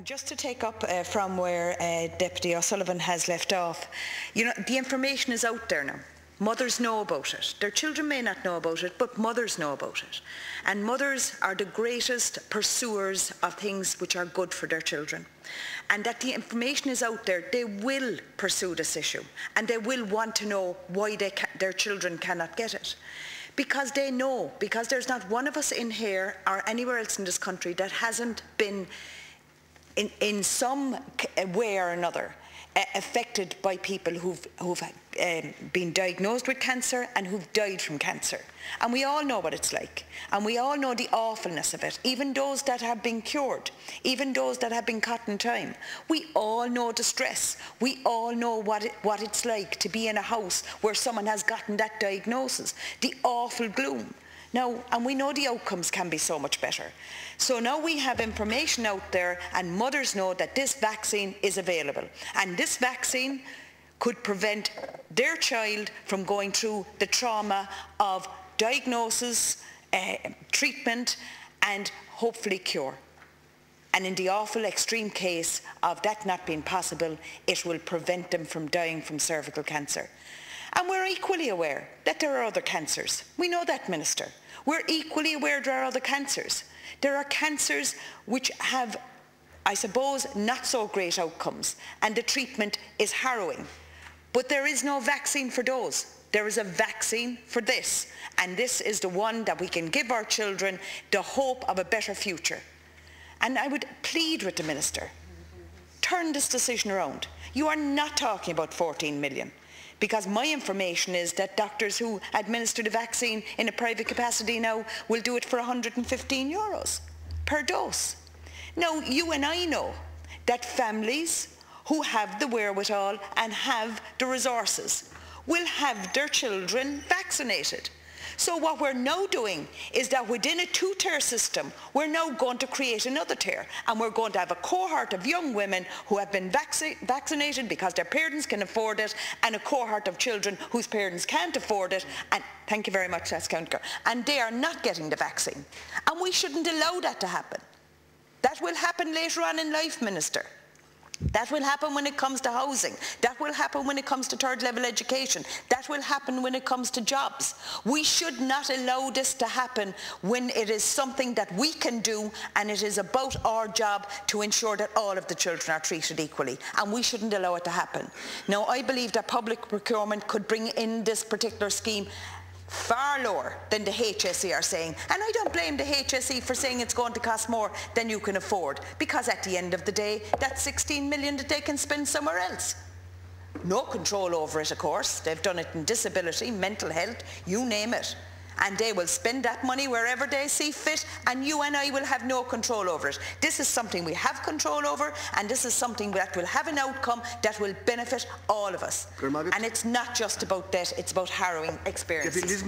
Just to take up from where Deputy O'Sullivan has left off, you know, the information is out there now. Mothers know about it. Their children may not know about it, but mothers know about it. And mothers are the greatest pursuers of things which are good for their children. And that the information is out there, they will pursue this issue. And they will want to know why their children cannot get it. Because they know, because there's not one of us in here or anywhere else in this country that hasn't been in some way or another affected by people who've been diagnosed with cancer and who've died from cancer. And we all know what it's like. And we all know the awfulness of it. Even those that have been cured, even those that have been caught in time. We all know the stress. We all know what it's like to be in a house where someone has gotten that diagnosis. The awful gloom. Now, and we know the outcomes can be so much better. So now we have information out there and mothers know that this vaccine is available. And this vaccine could prevent their child from going through the trauma of diagnosis, treatment and hopefully cure. And in the awful extreme case of that not being possible, it will prevent them from dying from cervical cancer. And we're equally aware that there are other cancers. We know that, Minister. We're equally aware there are other cancers. There are cancers which have, I suppose, not so great outcomes, and the treatment is harrowing. But there is no vaccine for those. There is a vaccine for this, and this is the one that we can give our children the hope of a better future. And I would plead with the Minister, turn this decision around. You are not talking about 14 million. Because my information is that doctors who administer the vaccine in a private capacity now will do it for €115 per dose. Now, you and I know that families who have the wherewithal and have the resources will have their children vaccinated. So what we're now doing is that within a two-tier system, we're now going to create another tier, and we're going to have a cohort of young women who have been vaccinated because their parents can afford it, and a cohort of children whose parents can't afford it, and thank you very much, that's County, and they are not getting the vaccine. And we shouldn't allow that to happen. That will happen later on in life, Minister. That will happen when it comes to housing. That will happen when it comes to third-level education. That will happen when it comes to jobs. We should not allow this to happen when it is something that we can do, and it is about our job to ensure that all of the children are treated equally. And we shouldn't allow it to happen. Now, I believe that public procurement could bring in this particular scheme far lower than the HSE are saying. And I don't blame the HSE for saying it's going to cost more than you can afford, because at the end of the day, that's 16 million that they can spend somewhere else. No control over it, of course. They've done it in disability, mental health, you name it. And they will spend that money wherever they see fit, and you and I will have no control over it. This is something we have control over, and this is something that will have an outcome that will benefit all of us. And it's not just about death, it's about harrowing experiences.